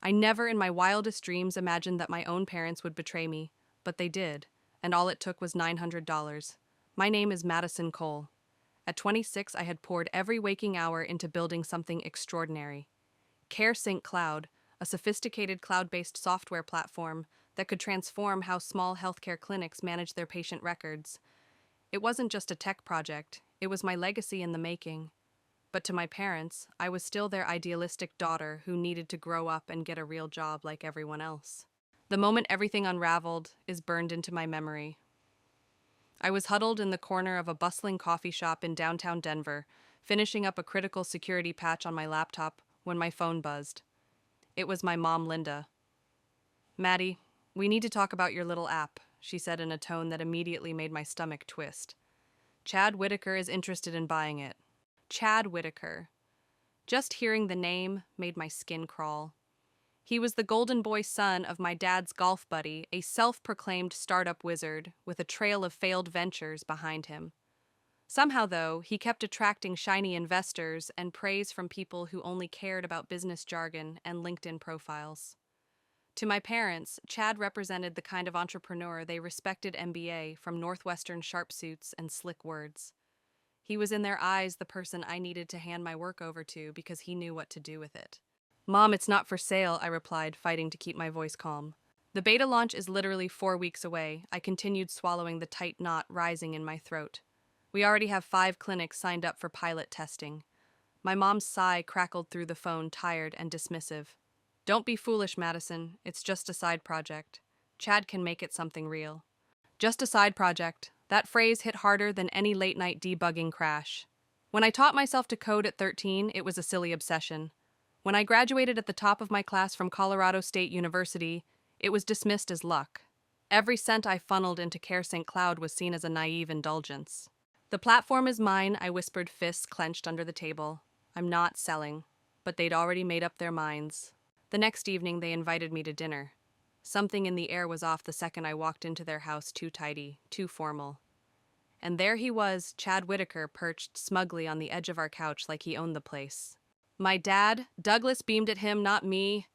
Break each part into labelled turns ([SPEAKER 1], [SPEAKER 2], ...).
[SPEAKER 1] I never in my wildest dreams imagined that my own parents would betray me, but they did, and all it took was $900. My name is Madison Cole. At 26, I had poured every waking hour into building something extraordinary. CareSync Cloud, a sophisticated cloud-based software platform that could transform how small healthcare clinics manage their patient records. It wasn't just a tech project, it was my legacy in the making. But to my parents, I was still their idealistic daughter who needed to grow up and get a real job like everyone else. The moment everything unraveled is burned into my memory. I was huddled in the corner of a bustling coffee shop in downtown Denver, finishing up a critical security patch on my laptop when my phone buzzed. It was my mom, Linda. "Maddie, we need to talk about your little app," she said in a tone that immediately made my stomach twist. "Chad Whitaker is interested in buying it." Chad Whitaker. Just hearing the name made my skin crawl. He was the golden boy son of my dad's golf buddy, a self-proclaimed startup wizard with a trail of failed ventures behind him. Somehow, though, he kept attracting shiny investors and praise from people who only cared about business jargon and LinkedIn profiles. To my parents, Chad represented the kind of entrepreneur they respected MBA from Northwestern sharpsuits and slick words. He was in their eyes the person I needed to hand my work over to because he knew what to do with it. "Mom, it's not for sale," I replied, fighting to keep my voice calm. "The beta launch is literally 4 weeks away," I continued, swallowing the tight knot rising in my throat. "We already have 5 clinics signed up for pilot testing." My mom's sigh crackled through the phone, tired and dismissive. "Don't be foolish, Madison. It's just a side project. Chad can make it something real." Just a side project. That phrase hit harder than any late-night debugging crash. When I taught myself to code at 13, it was a silly obsession. When I graduated at the top of my class from Colorado State University, it was dismissed as luck. Every cent I funneled into CareSync Cloud was seen as a naive indulgence. "The platform is mine," I whispered, fists clenched under the table. "I'm not selling." But they'd already made up their minds. The next evening, they invited me to dinner. Something in the air was off the second I walked into their house, too tidy, too formal. And there he was, Chad Whitaker, perched smugly on the edge of our couch like he owned the place. "My dad?" Douglas beamed at him, not me.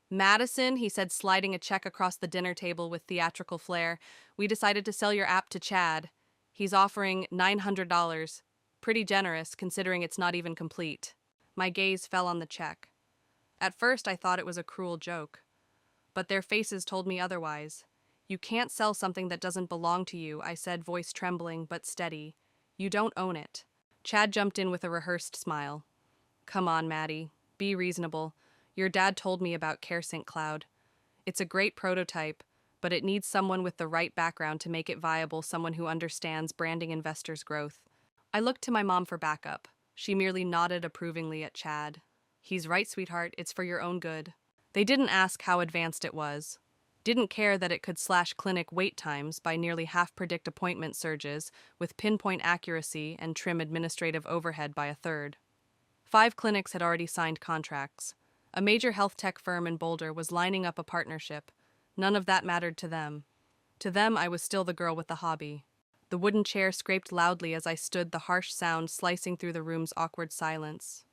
[SPEAKER 1] "Madison," he said, sliding a check across the dinner table with theatrical flair, "we decided to sell your app to Chad. He's offering $900. Pretty generous, considering it's not even complete." My gaze fell on the check. At first, I thought it was a cruel joke. But their faces told me otherwise. "You can't sell something that doesn't belong to you," I said, voice trembling but steady. "You don't own it." Chad jumped in with a rehearsed smile. "Come on, Maddie. Be reasonable. Your dad told me about CareSync Cloud. It's a great prototype, but it needs someone with the right background to make it viable, someone who understands branding investors' growth." I looked to my mom for backup. She merely nodded approvingly at Chad. "He's right, sweetheart. It's for your own good." They didn't ask how advanced it was. Didn't care that it could slash clinic wait times by nearly half, predict appointment surges with pinpoint accuracy, and trim administrative overhead by a third. 5 clinics had already signed contracts. A major health tech firm in Boulder was lining up a partnership. None of that mattered to them. To them, I was still the girl with the hobby. The wooden chair scraped loudly as I stood, the harsh sound slicing through the room's awkward silence.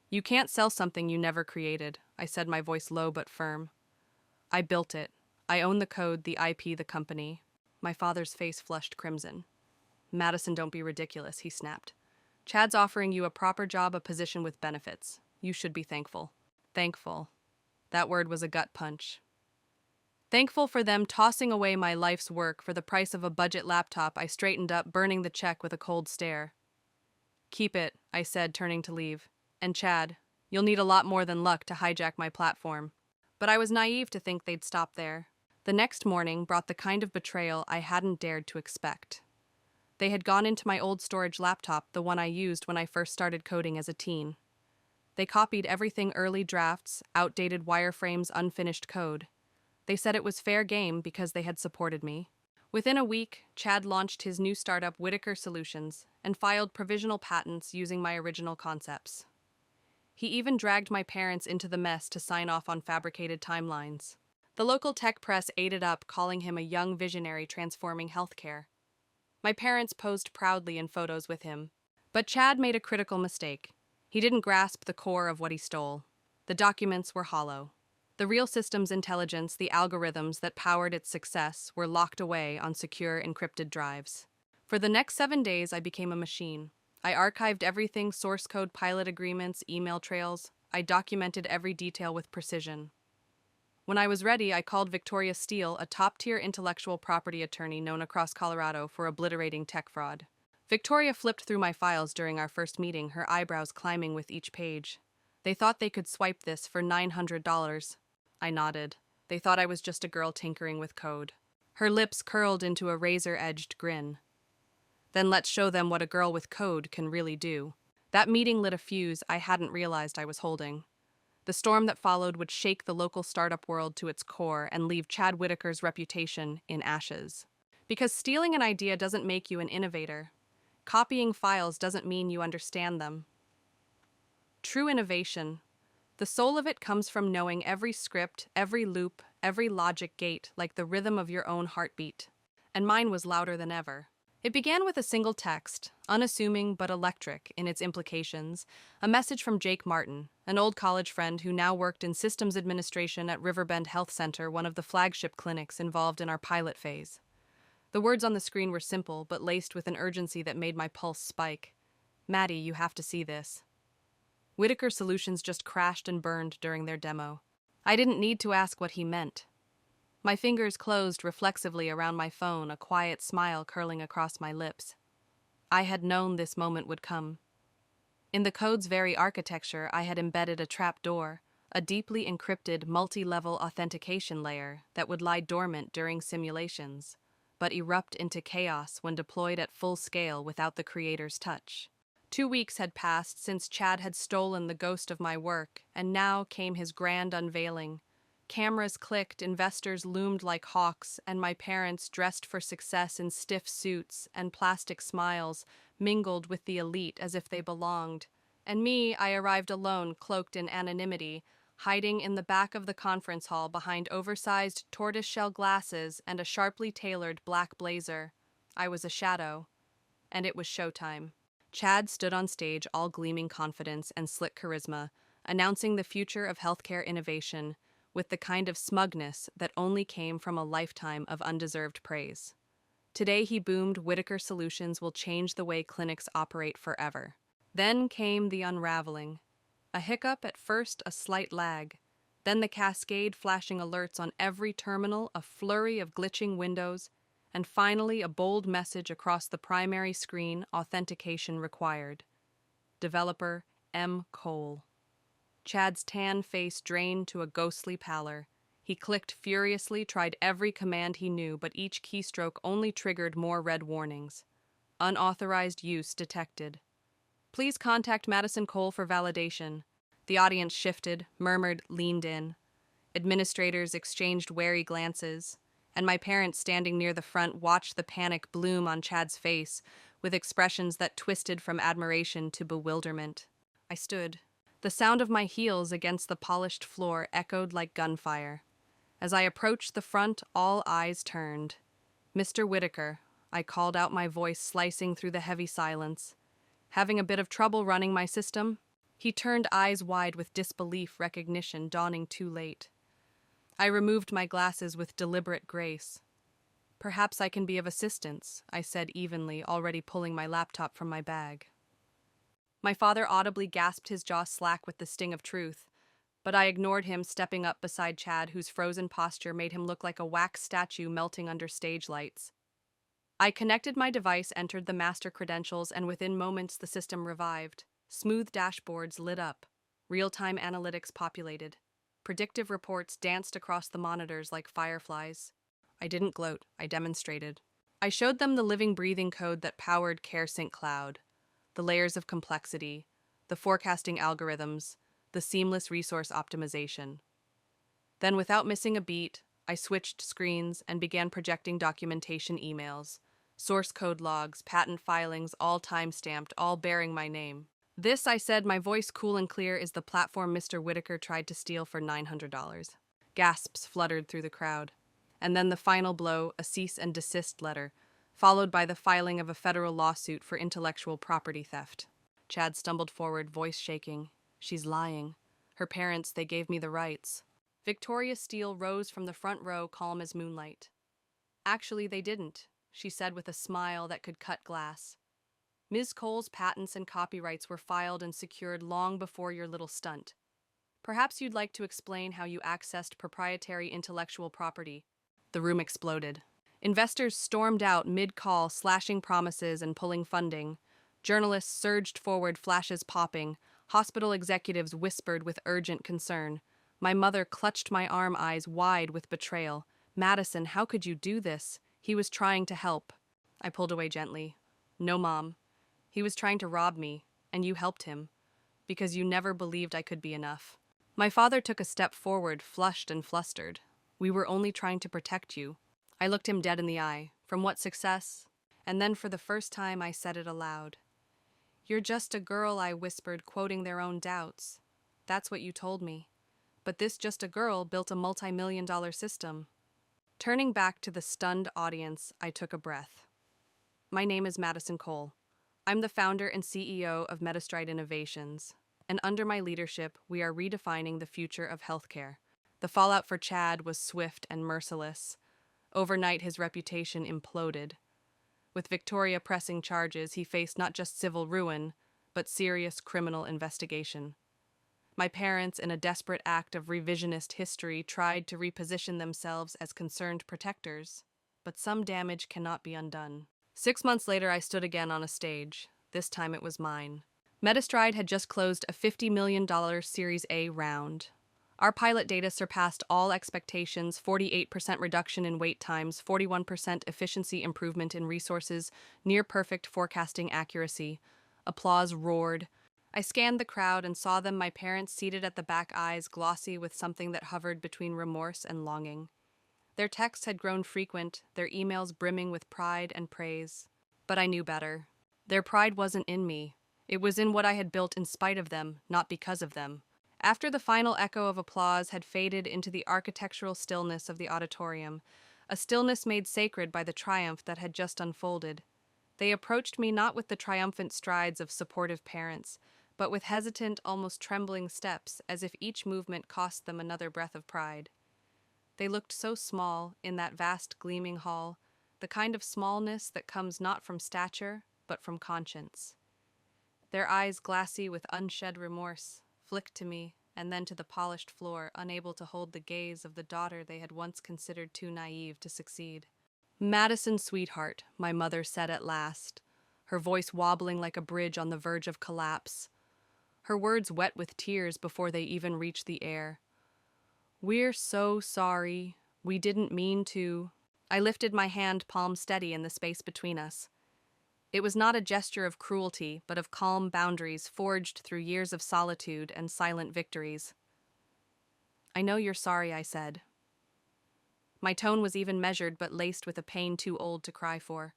[SPEAKER 1] "You can't sell something you never created," I said, my voice low but firm. "I built it. I own the code, the IP, the company." My father's face flushed crimson. "Madison, don't be ridiculous," he snapped. "Chad's offering you a proper job, a position with benefits. You should be thankful." Thankful. That word was a gut punch. Thankful for them tossing away my life's work for the price of a budget laptop. I straightened up, burning the check with a cold stare. "Keep it," I said, turning to leave. "And Chad, you'll need a lot more than luck to hijack my platform." But I was naive to think they'd stop there. The next morning brought the kind of betrayal I hadn't dared to expect. They had gone into my old storage laptop, the one I used when I first started coding as a teen. They copied everything: early drafts, outdated wireframes, unfinished code. They said it was fair game because they had supported me. Within a week, Chad launched his new startup, Whitaker Solutions, and filed provisional patents using my original concepts. He even dragged my parents into the mess to sign off on fabricated timelines. The local tech press ate it up, calling him a young visionary transforming healthcare. My parents posed proudly in photos with him. But Chad made a critical mistake. He didn't grasp the core of what he stole. The documents were hollow. The real system's intelligence, the algorithms that powered its success, were locked away on secure, encrypted drives. For the next 7 days, I became a machine. I archived everything: source code, pilot agreements, email trails. I documented every detail with precision. When I was ready, I called Victoria Steele, a top-tier intellectual property attorney known across Colorado for obliterating tech fraud. Victoria flipped through my files during our first meeting, her eyebrows climbing with each page. They thought they could swipe this for $900. I nodded. They thought I was just a girl tinkering with code. Her lips curled into a razor-edged grin. Then let's show them what a girl with code can really do. That meeting lit a fuse I hadn't realized I was holding. The storm that followed would shake the local startup world to its core and leave Chad Whitaker's reputation in ashes. Because stealing an idea doesn't make you an innovator. Copying files doesn't mean you understand them. True innovation, the soul of it comes from knowing every script, every loop, every logic gate like the rhythm of your own heartbeat. And mine was louder than ever. It began with a single text, unassuming but electric in its implications, a message from Jake Martin, an old college friend who now worked in systems administration at Riverbend Health Center, one of the flagship clinics involved in our pilot phase. The words on the screen were simple, but laced with an urgency that made my pulse spike. "Maddie, you have to see this." Whitaker Solutions just crashed and burned during their demo. I didn't need to ask what he meant. My fingers closed reflexively around my phone, a quiet smile curling across my lips. I had known this moment would come. In the code's very architecture, I had embedded a trapdoor, a deeply encrypted multi-level authentication layer that would lie dormant during simulations, but erupt into chaos when deployed at full scale without the creator's touch. 2 weeks had passed since Chad had stolen the ghost of my work, and now came his grand unveiling. Cameras clicked, investors loomed like hawks, and my parents, dressed for success in stiff suits and plastic smiles, mingled with the elite as if they belonged. And me, I arrived alone, cloaked in anonymity, hiding in the back of the conference hall behind oversized tortoiseshell glasses and a sharply tailored black blazer. I was a shadow, and it was showtime. Chad stood on stage, all gleaming confidence and slick charisma, announcing the future of healthcare innovation, with the kind of smugness that only came from a lifetime of undeserved praise. Today he boomed, "Whitaker Solutions will change the way clinics operate forever." Then came the unraveling. A hiccup at first, a slight lag. Then the cascade, flashing alerts on every terminal, a flurry of glitching windows, and finally a bold message across the primary screen: authentication required. Developer M. Cole. Chad's tan face drained to a ghostly pallor. He clicked furiously, tried every command he knew, but each keystroke only triggered more red warnings. Unauthorized use detected. Please contact Madison Cole for validation. The audience shifted, murmured, leaned in. Administrators exchanged wary glances, and my parents, standing near the front, watched the panic bloom on Chad's face, with expressions that twisted from admiration to bewilderment. I stood. The sound of my heels against the polished floor echoed like gunfire. As I approached the front, all eyes turned. "Mr. Whitaker," I called out, my voice slicing through the heavy silence. "Having a bit of trouble running my system?" He turned, eyes wide with disbelief, recognition dawning too late. I removed my glasses with deliberate grace. "Perhaps I can be of assistance," I said evenly, already pulling my laptop from my bag. My father audibly gasped, his jaw slack with the sting of truth, but I ignored him, stepping up beside Chad, whose frozen posture made him look like a wax statue melting under stage lights. I connected my device, entered the master credentials, and within moments the system revived. Smooth dashboards lit up. Real-time analytics populated. Predictive reports danced across the monitors like fireflies. I didn't gloat, I demonstrated. I showed them the living, breathing code that powered CareSync Cloud. The layers of complexity, the forecasting algorithms, the seamless resource optimization. Then, without missing a beat, I switched screens and began projecting documentation emails, source code logs, patent filings, all time-stamped, all bearing my name. "This," I said, my voice cool and clear, "is the platform Mr. Whitaker tried to steal for $900. Gasps fluttered through the crowd. And then the final blow, a cease and desist letter, followed by the filing of a federal lawsuit for intellectual property theft. Chad stumbled forward, voice shaking. "She's lying. Her parents, they gave me the rights." Victoria Steele rose from the front row, calm as moonlight. Actually, they didn't, she said with a smile that could cut glass. Ms. Cole's patents and copyrights were filed and secured long before your little stunt. Perhaps you'd like to explain how you accessed proprietary intellectual property. The room exploded. Investors stormed out mid-call, slashing promises and pulling funding. Journalists surged forward, flashes popping. Hospital executives whispered with urgent concern. My mother clutched my arm, eyes wide with betrayal. Madison, how could you do this? He was trying to help. I pulled away gently. No, Mom. He was trying to rob me, and you helped him, because you never believed I could be enough. My father took a step forward, flushed and flustered. We were only trying to protect you. I looked him dead in the eye. From what success? And then for the first time I said it aloud. You're just a girl, I whispered, quoting their own doubts. That's what you told me. But this just a girl built a multi-million-dollar system. Turning back to the stunned audience, I took a breath. My name is Madison Cole. I'm the founder and CEO of Metastride Innovations, and under my leadership, we are redefining the future of healthcare. The fallout for Chad was swift and merciless. Overnight, his reputation imploded. With Victoria pressing charges, he faced not just civil ruin, but serious criminal investigation. My parents, in a desperate act of revisionist history, tried to reposition themselves as concerned protectors, but some damage cannot be undone. 6 months later, I stood again on a stage. This time it was mine. Metastride had just closed a $50 million Series A round. Our pilot data surpassed all expectations: 48% reduction in wait times, 41% efficiency improvement in resources, near-perfect forecasting accuracy. Applause roared. I scanned the crowd and saw them, my parents seated at the back, eyes glossy with something that hovered between remorse and longing. Their texts had grown frequent, their emails brimming with pride and praise. But I knew better. Their pride wasn't in me. It was in what I had built in spite of them, not because of them. After the final echo of applause had faded into the architectural stillness of the auditorium, a stillness made sacred by the triumph that had just unfolded, they approached me not with the triumphant strides of supportive parents, but with hesitant, almost trembling steps, as if each movement cost them another breath of pride. They looked so small in that vast, gleaming hall, the kind of smallness that comes not from stature, but from conscience. Their eyes, glassy with unshed remorse, flicked to me and then to the polished floor, unable to hold the gaze of the daughter they had once considered too naive to succeed. Madison, sweetheart, my mother said at last, her voice wobbling like a bridge on the verge of collapse, her words wet with tears before they even reached the air. We're so sorry. We didn't mean to. I lifted my hand, palm steady in the space between us. It was not a gesture of cruelty, but of calm boundaries forged through years of solitude and silent victories. I know you're sorry, I said. My tone was even measured, but laced with a pain too old to cry for.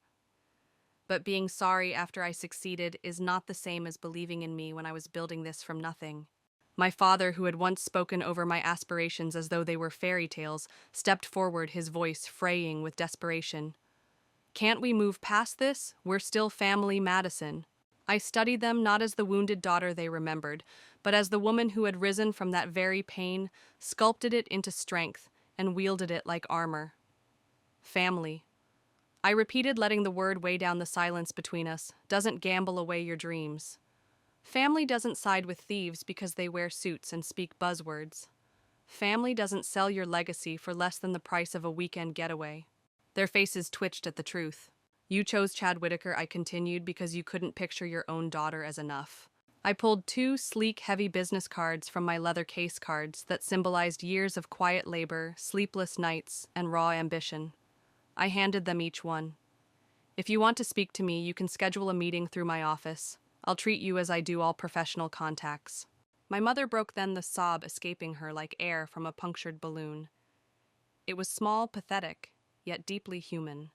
[SPEAKER 1] But being sorry after I succeeded is not the same as believing in me when I was building this from nothing. My father, who had once spoken over my aspirations as though they were fairy tales, stepped forward, his voice fraying with desperation. Can't we move past this? We're still family, Madison. I studied them not as the wounded daughter they remembered, but as the woman who had risen from that very pain, sculpted it into strength, and wielded it like armor. Family. I repeated, letting the word weigh down the silence between us, doesn't gamble away your dreams. Family doesn't side with thieves because they wear suits and speak buzzwords. Family doesn't sell your legacy for less than the price of a weekend getaway. Their faces twitched at the truth. You chose Chad Whitaker, I continued, because you couldn't picture your own daughter as enough. I pulled 2 sleek, heavy business cards from my leather case cards that symbolized years of quiet labor, sleepless nights, and raw ambition. I handed them each one. If you want to speak to me, you can schedule a meeting through my office. I'll treat you as I do all professional contacts. My mother broke then, the sob escaping her like air from a punctured balloon. It was small, pathetic, yet deeply human.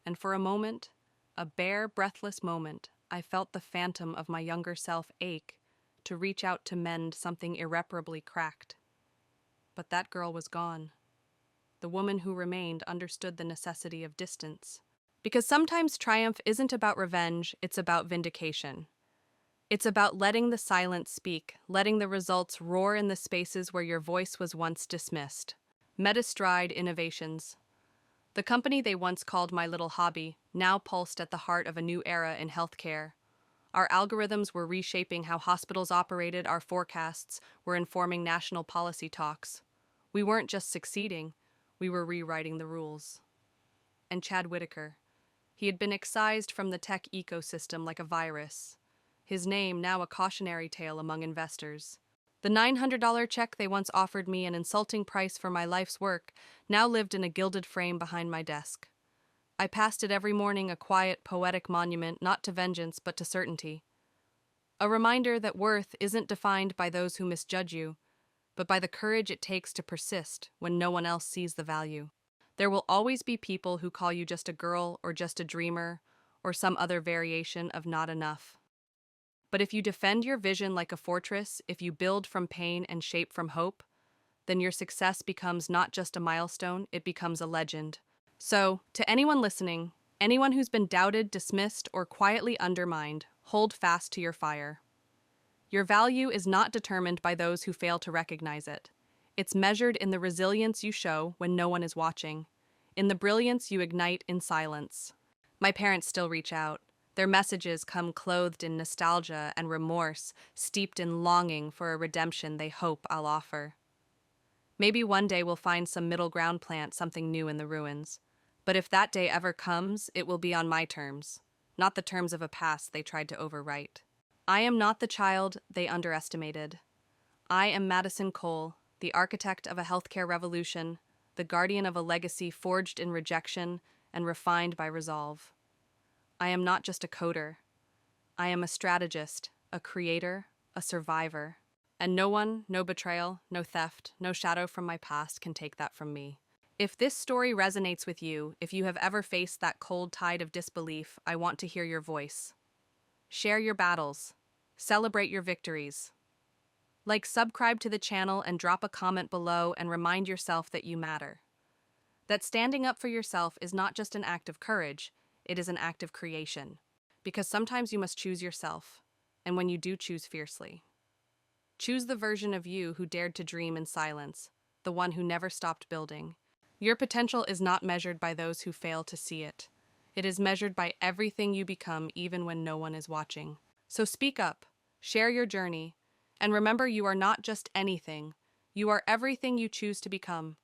[SPEAKER 1] And for a moment, a bare, breathless moment, I felt the phantom of my younger self ache to reach out to mend something irreparably cracked. But that girl was gone. The woman who remained understood the necessity of distance. Because sometimes triumph isn't about revenge, it's about vindication. It's about letting the silence speak, letting the results roar in the spaces where your voice was once dismissed. Metastride Innovations. The company they once called my little hobby now pulsed at the heart of a new era in healthcare. Our algorithms were reshaping how hospitals operated, our forecasts were informing national policy talks. We weren't just succeeding, we were rewriting the rules. And Chad Whitaker. He had been excised from the tech ecosystem like a virus. His name now a cautionary tale among investors. The $900 check they once offered me, an insulting price for my life's work, now lived in a gilded frame behind my desk. I passed it every morning, a quiet, poetic monument, not to vengeance, but to certainty. A reminder that worth isn't defined by those who misjudge you, but by the courage it takes to persist when no one else sees the value. There will always be people who call you just a girl or just a dreamer or some other variation of not enough. But if you defend your vision like a fortress, if you build from pain and shape from hope, then your success becomes not just a milestone, it becomes a legend. So, to anyone listening, anyone who's been doubted, dismissed, or quietly undermined, hold fast to your fire. Your value is not determined by those who fail to recognize it. It's measured in the resilience you show when no one is watching, in the brilliance you ignite in silence. My parents still reach out. Their messages come clothed in nostalgia and remorse, steeped in longing for a redemption they hope I'll offer. Maybe one day we'll find some middle ground, plant something new in the ruins. But if that day ever comes, it will be on my terms, not the terms of a past they tried to overwrite. I am not the child they underestimated. I am Madison Cole, the architect of a healthcare revolution, the guardian of a legacy forged in rejection and refined by resolve. I am not just a coder. I am a strategist, a creator, a survivor. And no one, no betrayal, no theft, no shadow from my past can take that from me. If this story resonates with you, if you have ever faced that cold tide of disbelief, I want to hear your voice. Share your battles. Celebrate your victories. Subscribe to the channel and drop a comment below and remind yourself that you matter. That standing up for yourself is not just an act of courage, it is an act of creation. Because sometimes you must choose yourself, and when you do, choose fiercely. Choose the version of you who dared to dream in silence, the one who never stopped building. Your potential is not measured by those who fail to see it. It is measured by everything you become even when no one is watching. So speak up, share your journey, and remember you are not just anything. You are everything you choose to become.